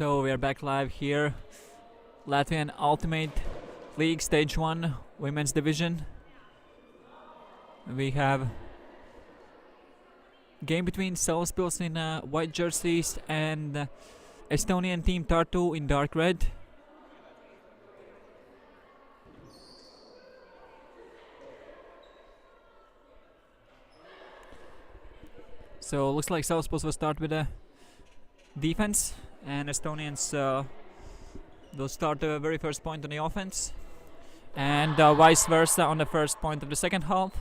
So we are back live here, Latvian Ultimate League Stage 1 Women's Division. We have game between Salaspils in white jerseys and Estonian team Tartu in dark red. So looks like Salaspils will start with a defense, and Estonians will start the very first point on the offense, and vice versa on the first point of the second half.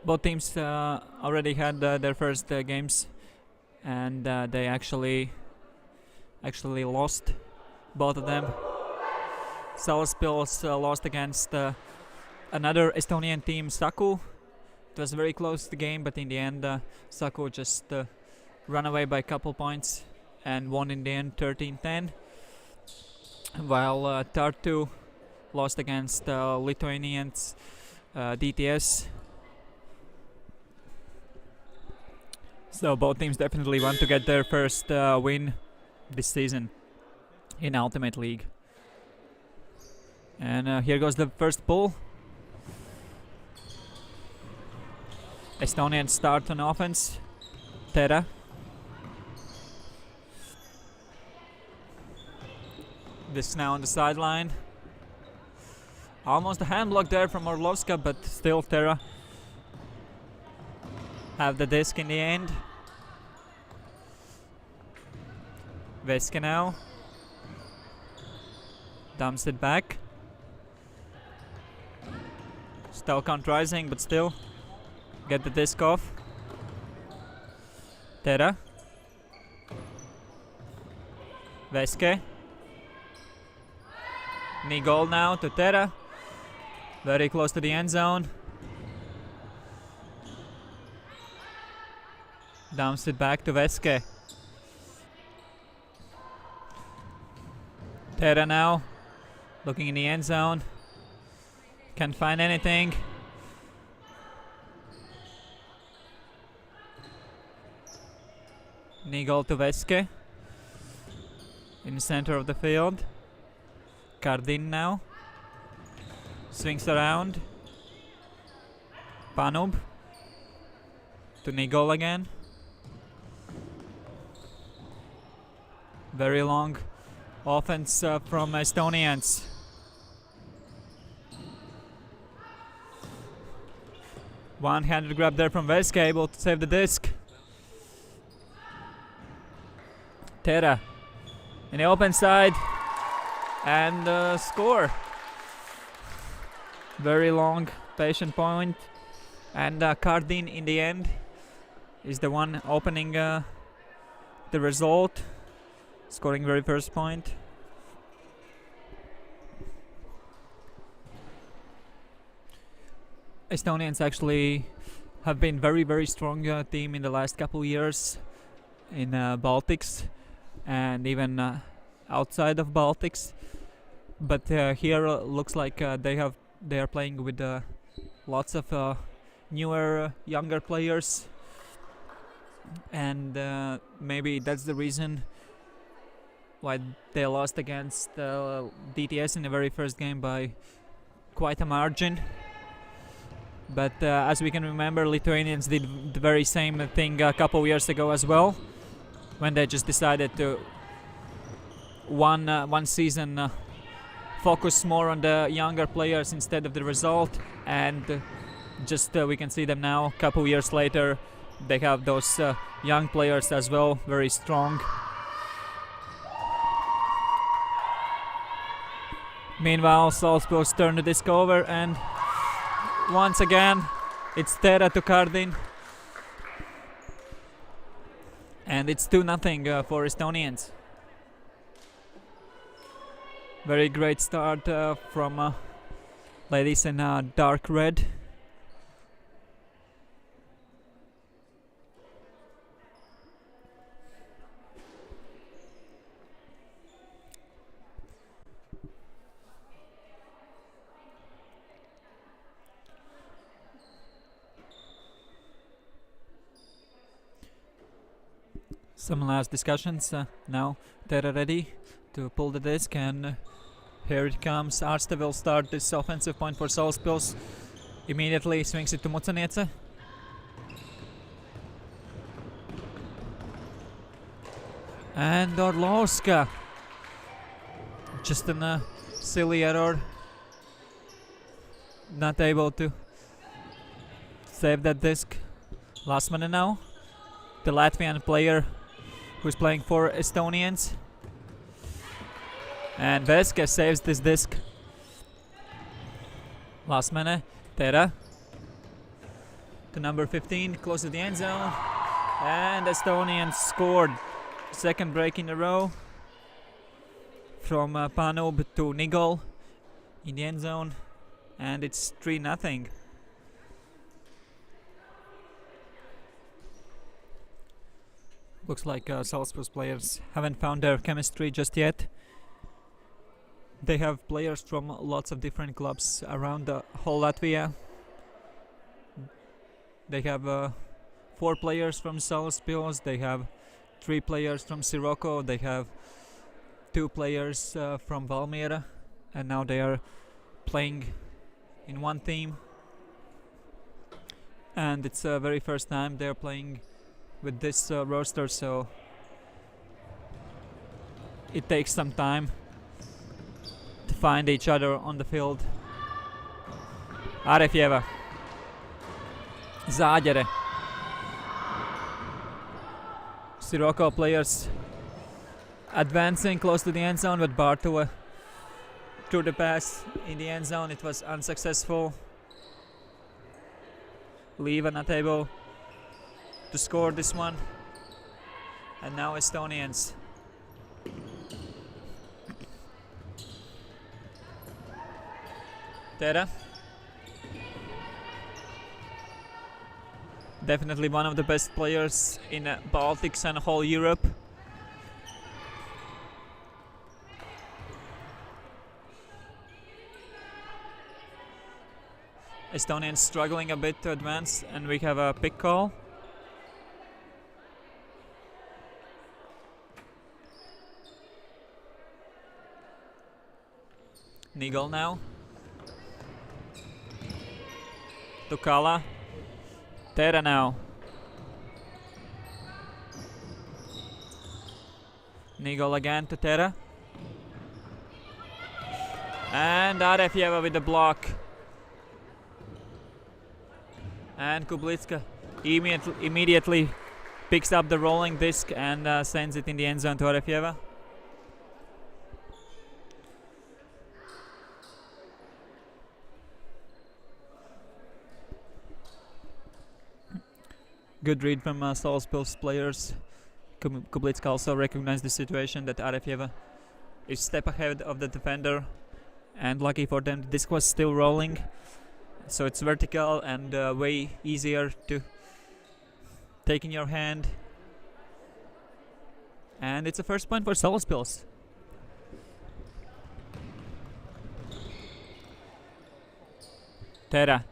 Both teams already had their first games, and they actually lost both of them. Salaspils lost against another Estonian team, Saku. It was a very close game, but in the end Saku just ran away by a couple points and won in the end 13-10, while Tartu lost against Lithuanians DTS. So both teams definitely want to get their first win this season in Ultimate League. And here goes the first pull. Estonians start on offense. Tera. This now on the sideline. Almost a hand block there from Orlovska, but still Tera have the disc in the end. Veske now dumps it back. Still count rising, but still get the disc off. Tera. Veske. Knee goal now to Tera. Very close to the end zone. Dumps it back to Veske. Tera now looking in the end zone. Can't find anything. Knee goal to Veske in the center of the field. Kardin now swings around. Panub to knee goal again. Very long offense from Estonians. One-handed grab there from Veske, able to save the disc. Tera in the open side and score. Very long patient point, and Kardin in the end is the one opening the result, scoring very first point. Estonians actually have been very strong team in the last couple are in Baltics and even outside of Baltics, but here looks like they are playing with lots of newer younger players, and maybe that's the reason why they lost against DTS in the very first game by quite a margin. But as we can remember, Lithuanians did the very same thing a couple years ago as well, when they just decided to one season focus more on the younger players instead of the result, and just we can see them now a couple years later. They have those young players as well, very strong. Meanwhile, Salaspils turn the disc over, and once again it's Tera to Kardin, and it's 2-0 for Estonians. Very great start from ladies in dark red. Some last discussions. Now they're ready to pull the disc, and here it comes. Arste will start this offensive point for Salaspils. Immediately swings it to Mucaniece. And Orlovska. Just a silly error. Not able to save that disc. Last minute now. The Latvian player who's playing for Estonians. And Veske saves this disc. Last minute. Tera to number 15, close to the end zone. And Estonians scored. Second break in a row. From Panub to Nigol in the end zone. And it's 3-0. Looks like Salaspils players haven't found their chemistry just yet. They have players from lots of different clubs around the whole Latvia. They have 4 players from Salaspils. They have 3 players from Sirocco. They have 2 players from Valmiera. And now they are playing in one team. And it's the very first time they're playing with this roster, so it takes some time to find each other on the field. Arefjeva. Zāģere. Sirocco players advancing close to the end zone, but Bartova threw the pass in the end zone. It was unsuccessful. Liiva not able to score this one. And now Estonians. Tera. Definitely one of the best players in Baltics and whole Europe. Estonians struggling a bit to advance, and we have a pick call. Nigol now. Tukala. Tera now. Nigol again to Tera. And Arefjeva with the block. And Kublitska immediately picks up the rolling disc and sends it in the end zone to Arefjeva. Good read from Salaspils players. Kublitska also recognized the situation that Arefjeva is step ahead of the defender, and lucky for them the disc was still rolling, so it's vertical and way easier to take in your hand, and it's a first point for Salaspils. Tera.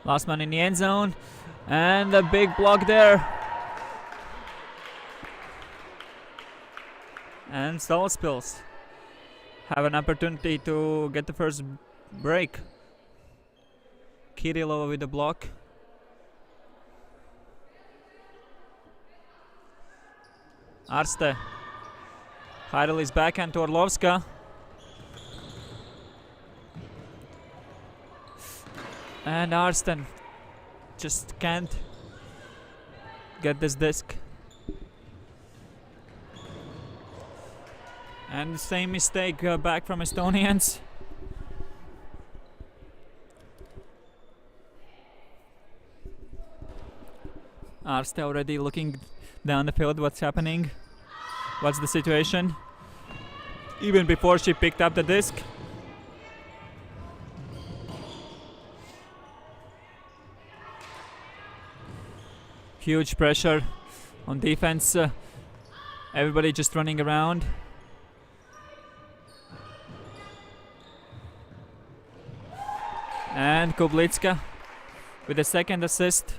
Last man in the end zone, and a big block there. And Salaspils have an opportunity to get the first break. Kirillova with the block. Arste. Heidel is backhand to Orlovska. And Arsten just can't get this disc. And the same mistake back from Estonians. Arste already looking down the field, what's happening, what's the situation, even before she picked up the disc. Huge pressure on defense, everybody just running around. And Kublitska with the second assist.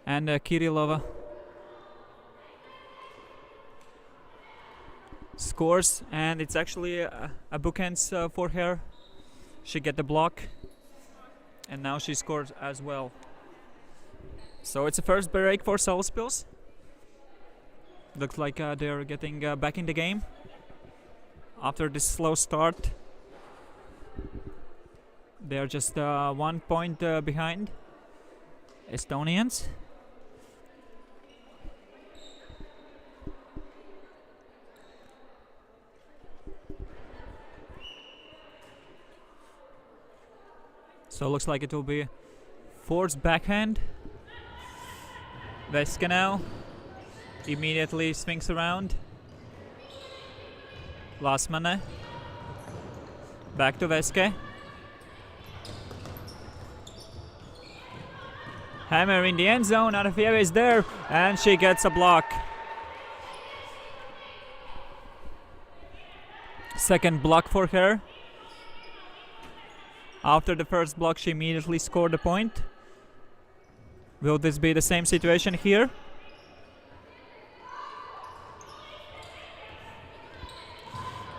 And Kirillova scores, and it's actually a bookends for her. She get the block, and now she scores as well. So it's a first break for Salaspils. Looks like they're getting back in the game after this slow start. They're just 1 point behind Estonians. So looks like it will be forced backhand. Veska now immediately swings around. Lasmane. Back to Veske. Hammer in the end zone. Anafieva is there, and she gets a block. Second block for her. After the first block, she immediately scored a point. Will this be the same situation here?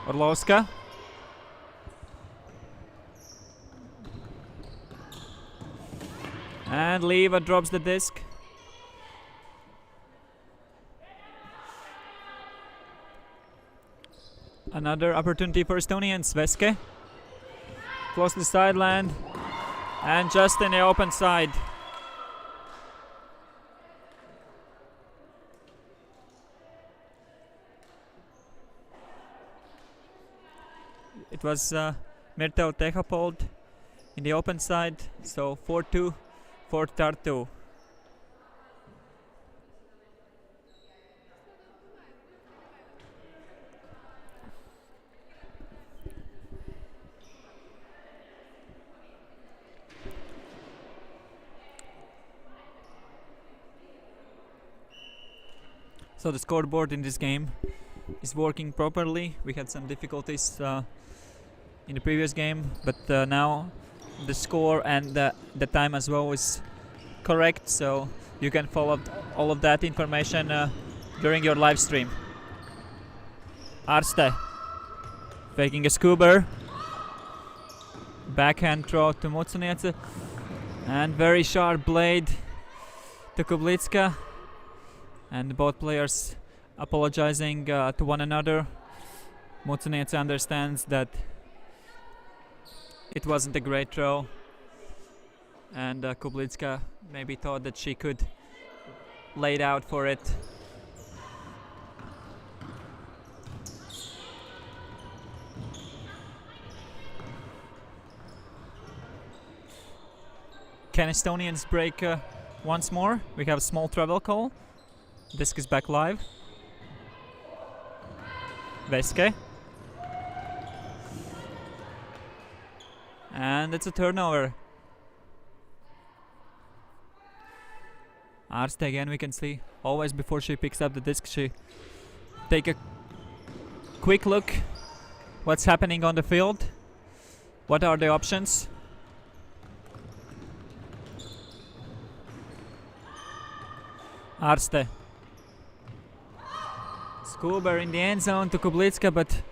Orlovska. And Leva drops the disc. Another opportunity for Estonians. Veske. Close to the sideline. And just in the open side. It was Mirtel Tehapold in the open side. So 4-2 for Tartu. So the scoreboard in this game is working properly. We had some difficulties in the previous game, but now the score and the time as well is correct, so you can follow all of that information during your live stream. Arste faking a scuba, backhand throw to Mutsuniece, and very sharp blade to Kublitska, and both players apologizing to one another. Mutsuniece understands that it wasn't a great throw, and Kublitska maybe thought that she could lay it out for it. Can Estonians break once more? We have a small travel call. Disc is back live. Veske. And it's a turnover. Arste again, we can see always before she picks up the disc, she take a quick look what's happening on the field. What are the options? Arste. Scuba in the end zone to Kublitska, but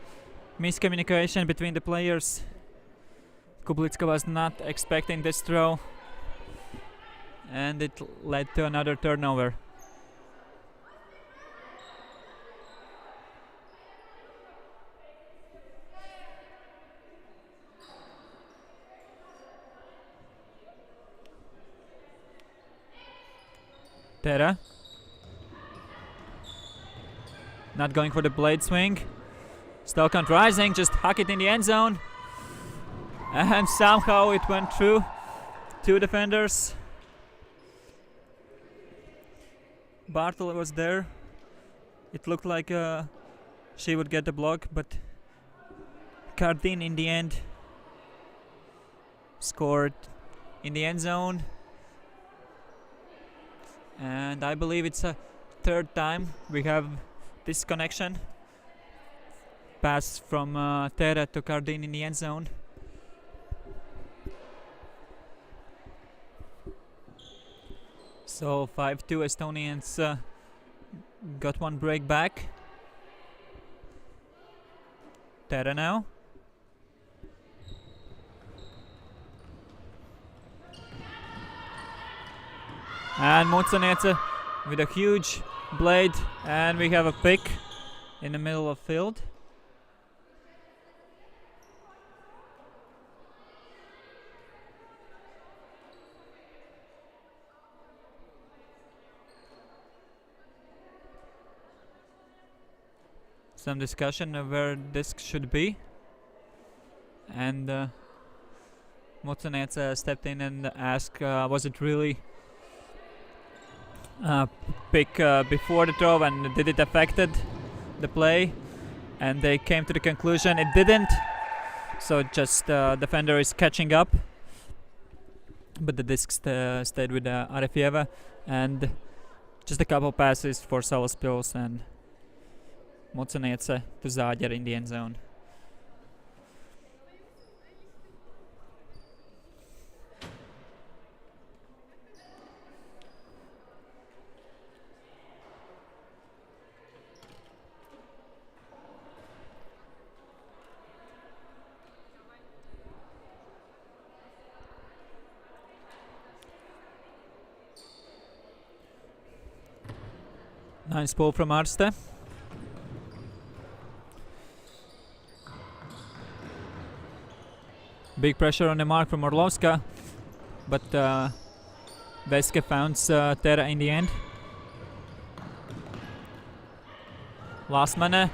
miscommunication between the players. Kublitska was not expecting this throw, and it led to another turnover. Tera. Not going for the blade swing. Stelkant rising, just huck it in the end zone. And somehow it went through two defenders. Bartel was there. It looked like she would get the block, but Cardin in the end scored in the end zone. And I believe it's a third time we have this connection. Pass from Tera to Cardin in the end zone. So 5-2 Estonians got one break back. Terra now. And Mucaniece with a huge blade, and we have a pick in the middle of field. Some discussion of where this should be, and Mucaniece stepped in and asked, was it really pick before the throw, and did it affected the play? And they came to the conclusion it didn't, so just defender is catching up, but the disc stayed with Arefieva, and just a couple passes for Salaspils and Mucaniece to Zāģere in the end zone. Nice pull from Arste. Big pressure on the mark from Orlovska, but Veske founds Terra in the end. Lasmane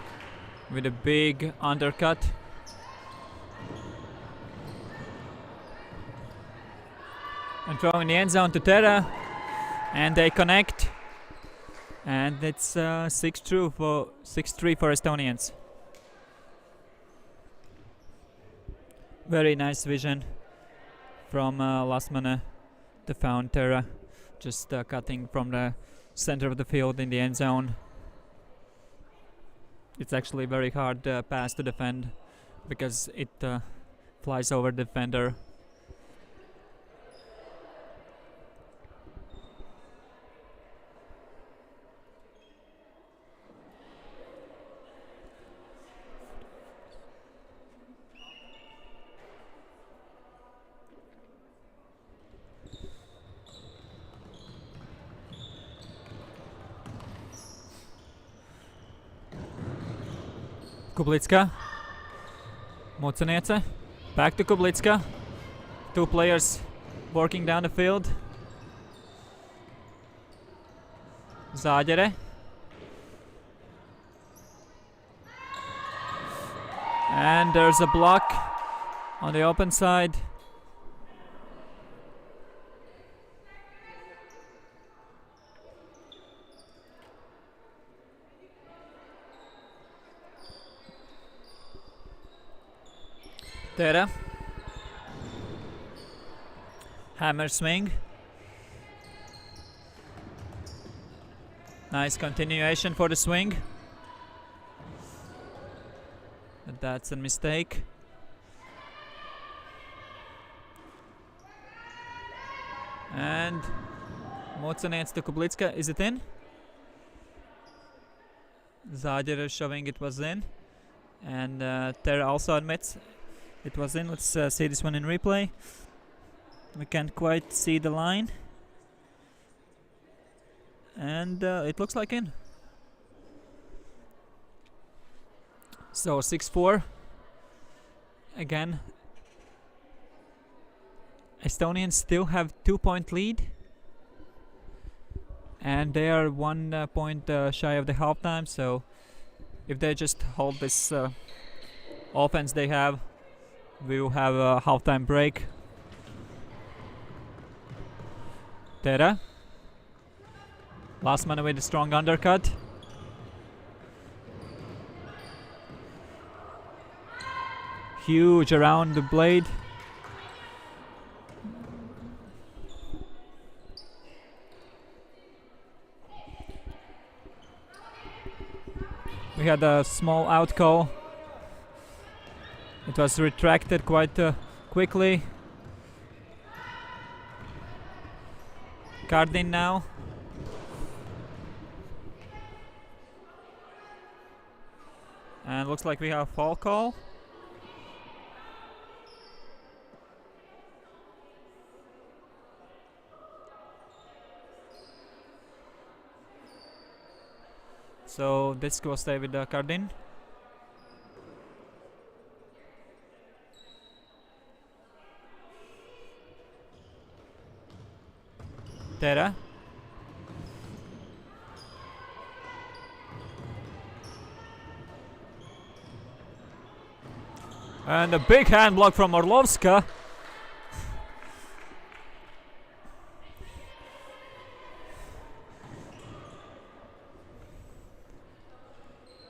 with a big undercut. And throw in the end zone to Terra, and they connect. And it's 6-3 for Estonians. Very nice vision from Lasmane to found Terra, just cutting from the center of the field in the end zone. It's actually a very hard pass to defend because it flies over the defender. Kublitska, Mucaniece, back to Kublitska. Two players working down the field. Zāģere. And there's a block on the open side. Terra. Hammer swing. Nice continuation for the swing. But that's a mistake. And Mucaniece to Kublitska. Is it in? Zāģere showing it was in. And Terra also admits it was in. Let's see this one in replay. We can't quite see the line. And it looks like in. So 6-4. Again, Estonians still have 2-point lead. And they are 1 point shy of the halftime. So if they just hold this offense they have, we will have a halftime break. Terra. Lasmane with a strong undercut. Huge around the blade. We had a small out call. It was retracted quite quickly. card in now. And looks like we have a foul call. So this will stay with the card in. Tera. And a big hand block from Orlovska.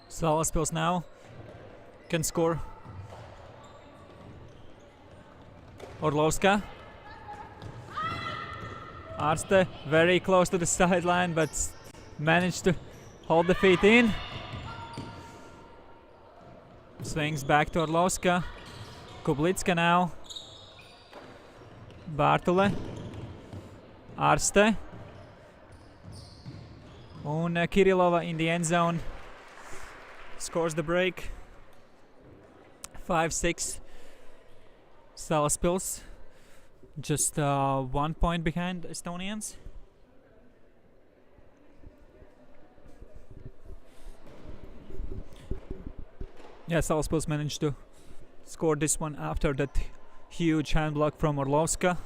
Salaspils now can score. Orlovska. Arste very close to the sideline, but managed to hold the feet in. Swings back to Orlovska. Kublitska now. Bartule. Arste. And Kirilova in the end zone. Scores the break. 5-6. Salaspils. Just 1 point behind Estonians. Yeah, Salaspils managed to score this one after that huge hand block from Orlovska.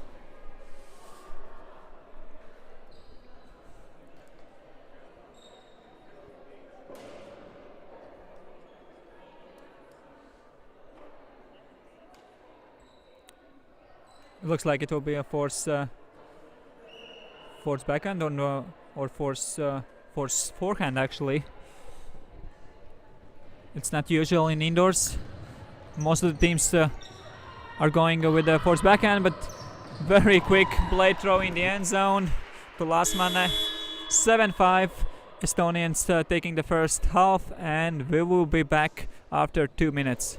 It looks like it will be a force backhand or force forehand actually. It's not usual in indoors. Most of the teams are going with the force backhand, but very quick blade throw in the end zone to Lasmane. 7-5. Estonians taking the first half, and we will be back after 2 minutes.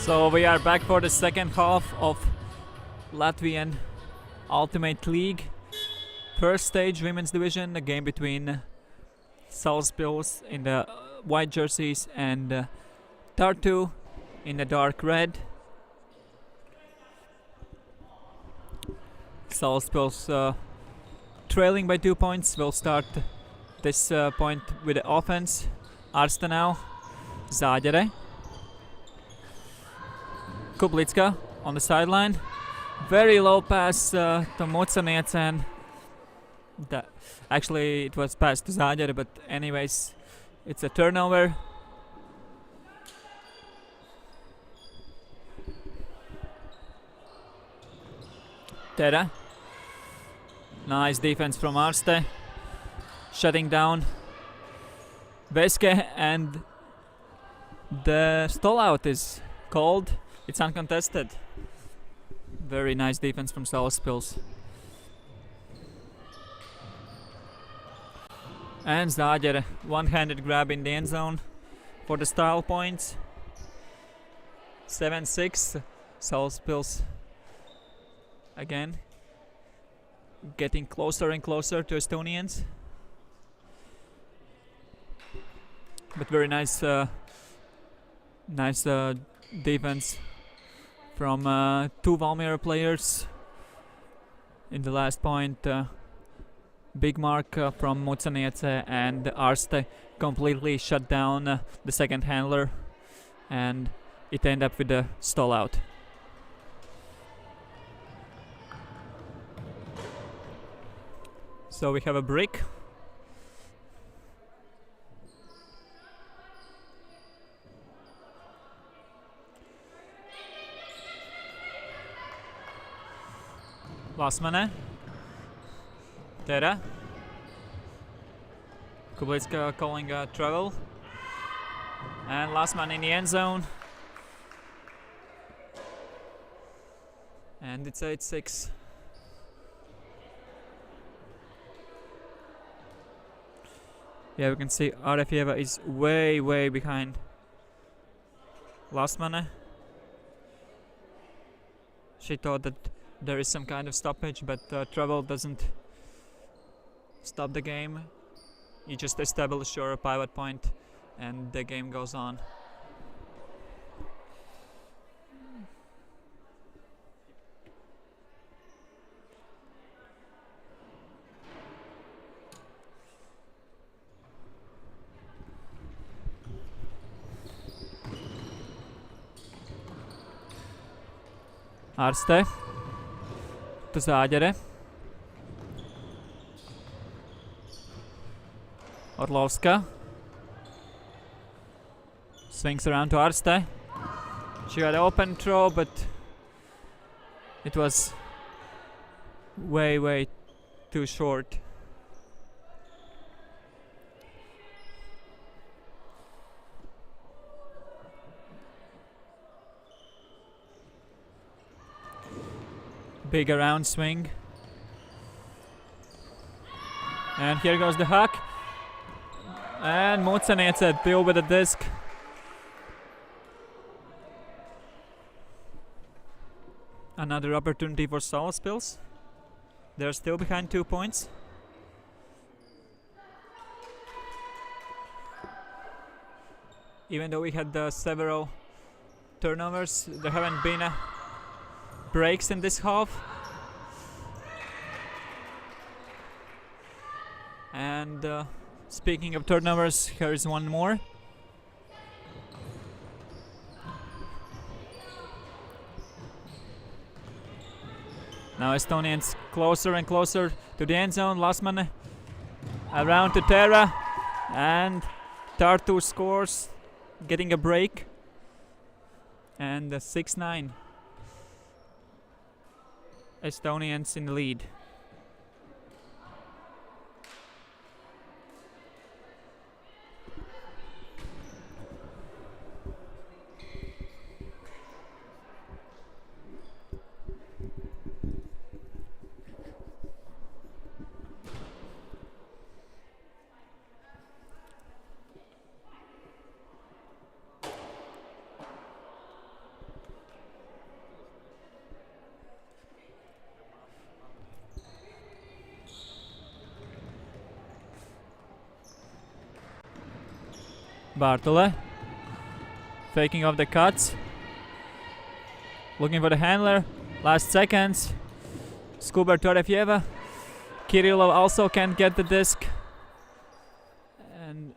So we are back for the second half of Latvian Ultimate League. First stage women's division, a game between Salaspils in the white jerseys and Tartu in the dark red. Salaspils trailing by 2 points. Will start this point with the offense. Arsta now. Zāģere. Kublitska on the sideline. Very low pass to Mucaniece. Actually, it was passed to Zāģere, but anyways, it's a turnover. Tera. Nice defense from Arste. Shutting down Veske, and the stall out is called. It's uncontested. Very nice defense from Salaspils. And Zāģere one-handed grab in the end zone for the style points. 7-6. Salaspils again getting closer and closer to Estonians. But very nice defense from two Valmiera players in the last point. Big mark from Mucaniece and Arste completely shut down the second handler, and it ended up with a stall out. So we have a break. Lasmane, Tera, Kublitska calling a travel, and Lasman in the end zone, and it's 8-6. Yeah, we can see Arefjeva is way behind Lasmane. She thought that there is some kind of stoppage, but travel doesn't stop the game. You just establish your pivot point and the game goes on. Arste to Zāģere. Orlovska swings around to Arste. She had an open throw, but it was way too short. Big around swing. And here goes the huck. And Mucaniece deal with the disc. Another opportunity for Salaspils. They're still behind 2 points. Even though we had several turnovers, there haven't been breaks in this half. And speaking of turnovers, here is one more. Now Estonians closer and closer to the end zone. Lasmane around to Terra, and Tartu scores, getting a break. And 6-9. Estonians in the lead. Bartole faking off the cuts, looking for the handler. Last seconds. Skuber to Arefjeva. Kirillov also can't get the disc. And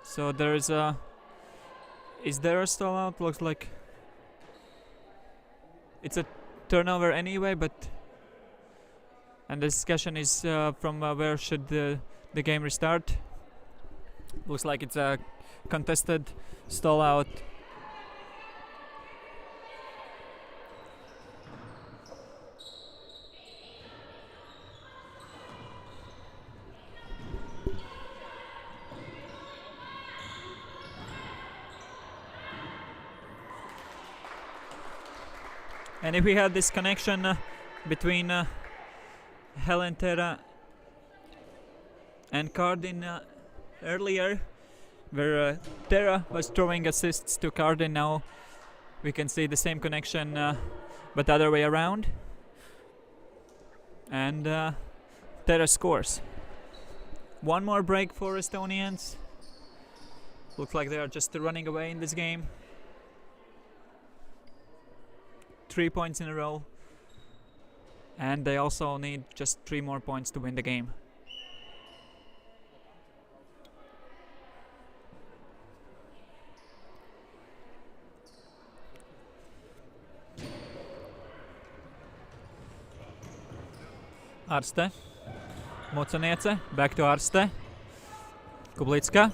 so there is a. Is there a stall out? Looks like it's a turnover anyway, but. And the discussion is from where should the game restart. Looks like it's a contested stall out. And if we had this connection between Helen, Tera and Cardin earlier, where Tera was throwing assists to Cardin, now we can see the same connection but the other way around. And Tera scores. One more break for Estonians. Looks like they are just running away in this game. 3 points in a row. And they also need just 3 more points to win the game. Arste. Mucaniece. Back to Arste. Kublicka.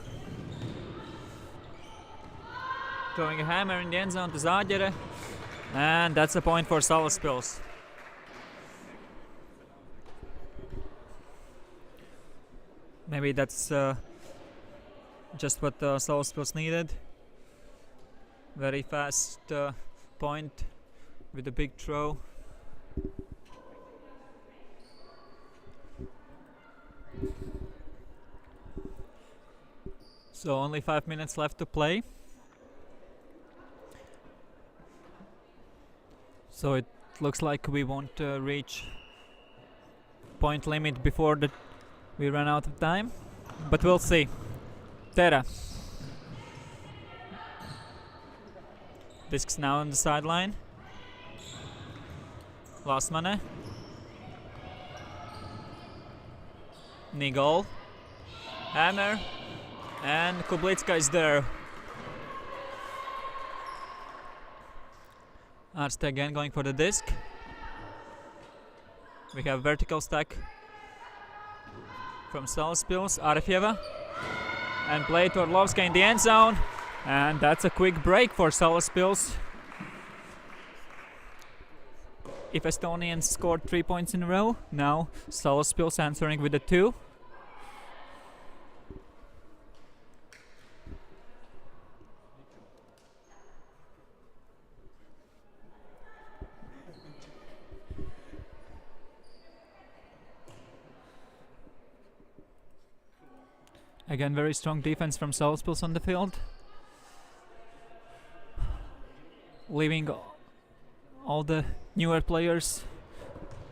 Throwing a hammer in the end zone to Zāģere. And that's a point for Salaspils. Maybe that's just what Salaspils needed. Very fast point with a big throw. So only 5 minutes left to play. So it looks like we won't reach point limit before we run out of time, but we'll see. Tera. Discs now on the sideline. Lasmane. Knee goal. Hammer. And Kublicka is there. Arste again going for the disc. We have vertical stack from Salaspils. Arefjeva. And play to Orlovska in the end zone. And that's a quick break for Salaspils. If Estonians scored 3 points in a row, now Salaspils answering with a 2. Again, very strong defense from Salaspils on the field. Leaving all the newer players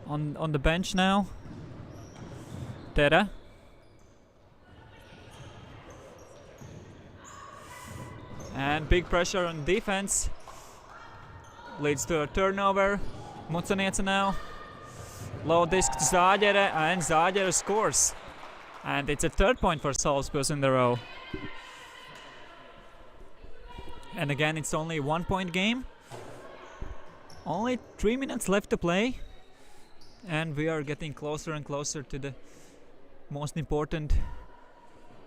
on the bench now. Tera. And big pressure on defense. Leads to a turnover. Mucaniece now. Low disc to Zāģere, and Zāģere scores. And it's a 3rd point for Salaspils in the row. And again, it's only a 1 point game. Only 3 minutes left to play. And we are getting closer and closer to the most important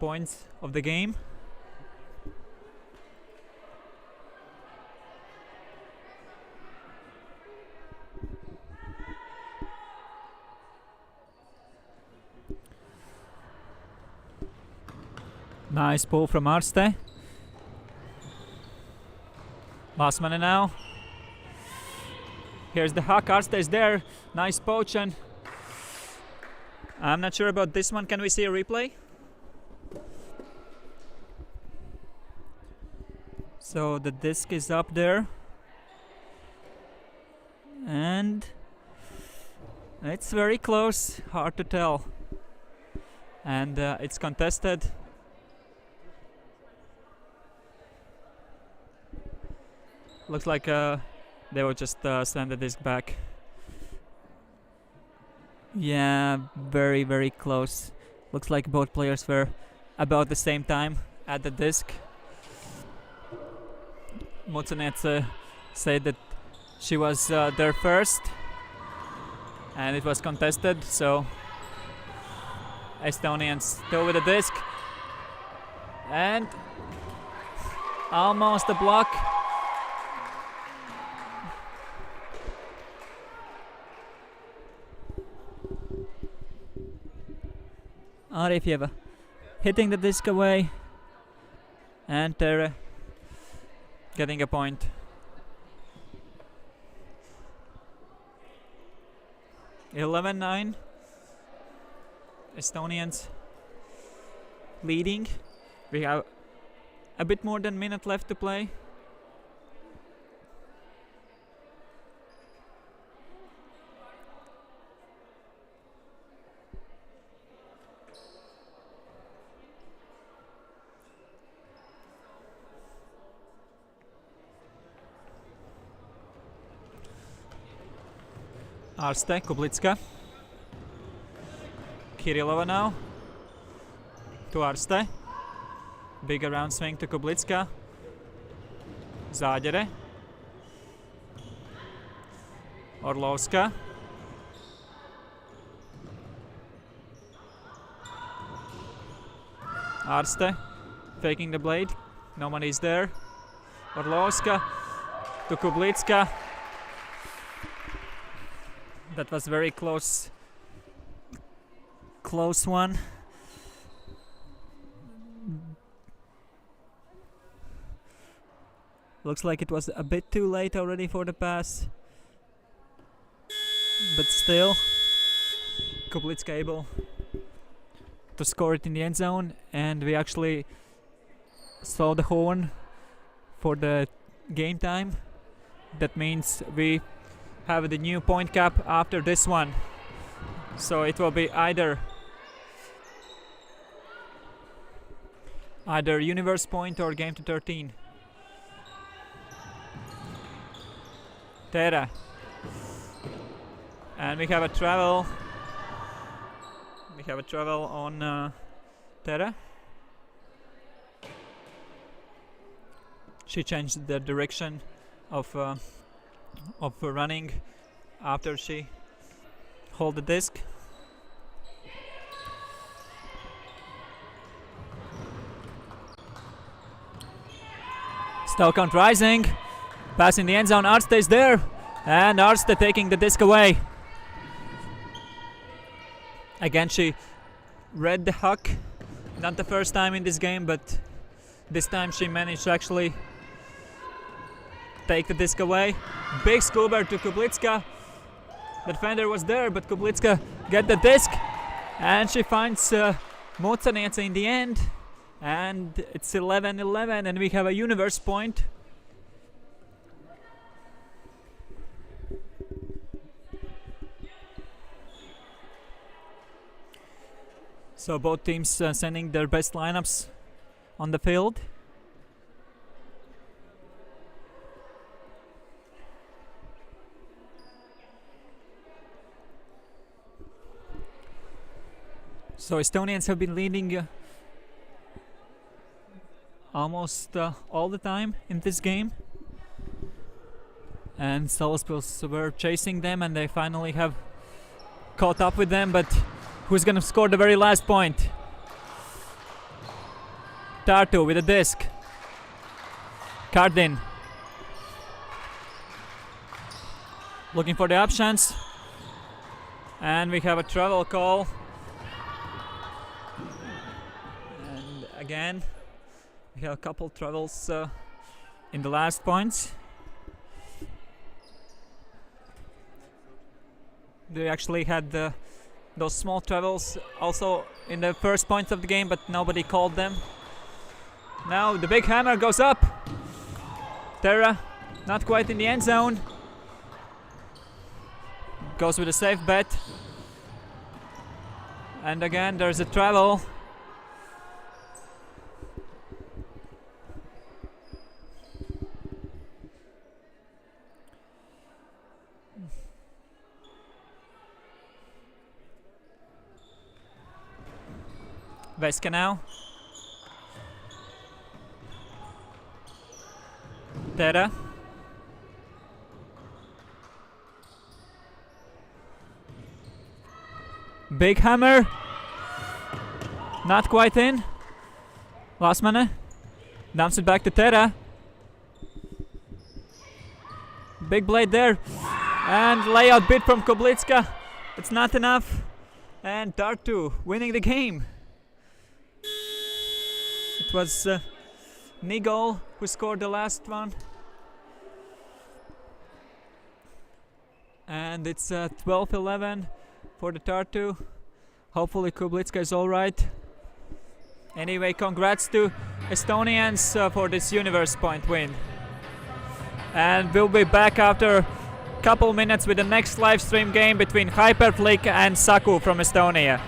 points of the game. Nice pull from Arste. Lasmane now. Here's the huck. Arste is there. Nice poach. And I'm not sure about this one. Can we see a replay? So the disc is up there. And it's very close. Hard to tell. And it's contested. Looks like they will just send the disc back. Yeah, very, very close. Looks like both players were about the same time at the disc. Mucaniece said that she was there first, and it was contested, so Estonians still with the disc. And almost a block. Arefjeva hitting the disc away, and Tera getting a point. 11-9. Estonians leading. We have a bit more than a minute left to play. Arste, Kublitska. Kirilova now. To Arste. Big around swing to Kublitska. Zāģere. Orlovska. Arste. Faking the blade. No one is there. Orlovska to Kublitska. That was very close one. Looks like it was a bit too late already for the pass. But still, Kublitska able to score it in the end zone, and we actually saw the horn for the game time. That means we have the new point cap after this one. So it will be either universe point or game to 13. Tera. And we have a travel. We have a travel on Tera. She changed the direction of running after she hold the disc. Still count rising. Pass in the end zone. Arste is there. And Arste taking the disc away. Again, she read the huck. Not the first time in this game, but this time she managed to actually take the disc away. Big scuba to Kublitska. The defender was there, but Kublitska get the disc. And she finds Mocanece in the end. And it's 11-11, and we have a universe point. So both teams sending their best lineups on the field. So Estonians have been leading almost all the time in this game. And Salaspils were chasing them, and they finally have caught up with them, but who's gonna score the very last point? Tartu with a disc. Kardin. Looking for the options. And we have a travel call. And again, we have a couple travels in the last points. They actually had those small travels also in the first points of the game, but nobody called them. Now the big hammer goes up. Tera not quite in the end zone. Goes with a safe bet. And again there's a travel. Veska now. Tera. Big hammer. Not quite in. Lasmane dumps it back to Tera. Big blade there. And layout bid from Kublitska. It's not enough. And Tartu winning the game. It was Nigol who scored the last one. And it's 12-11 for the Tartu. Hopefully Kublitska is all right. Anyway, congrats to Estonians for this Universe Point win. And we'll be back after a couple minutes with the next live stream game between Hyperflick and Saku from Estonia.